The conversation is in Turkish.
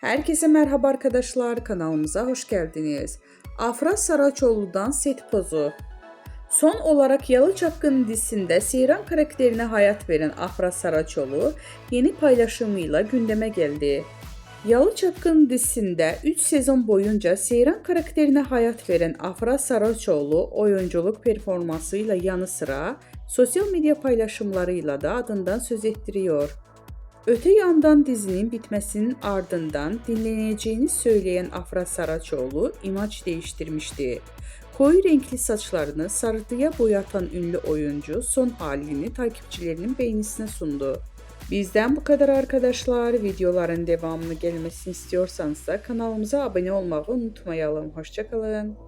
Herkese merhaba arkadaşlar, kanalımıza hoş geldiniz. Afra Saraçoğlu'dan set pozu. Son olarak Yalı Çapkını dizisinde Seyran karakterine hayat veren Afra Saraçoğlu yeni paylaşımıyla gündeme geldi. Yalı Çapkını dizisinde 3 sezon boyunca Seyran karakterine hayat veren Afra Saraçoğlu oyunculuk performansıyla yanı sıra sosyal medya paylaşımlarıyla da adından söz ettiriyor. Öte yandan dizinin bitmesinin ardından dinleneceğini söyleyen Afra Saraçoğlu imaj değiştirmişti. Koyu renkli saçlarını sarıya boyatan ünlü oyuncu son halini takipçilerinin beğenisine sundu. Bizden bu kadar arkadaşlar. Videoların devamını gelmesini istiyorsanız da kanalımıza abone olmayı unutmayalım. Hoşça kalın.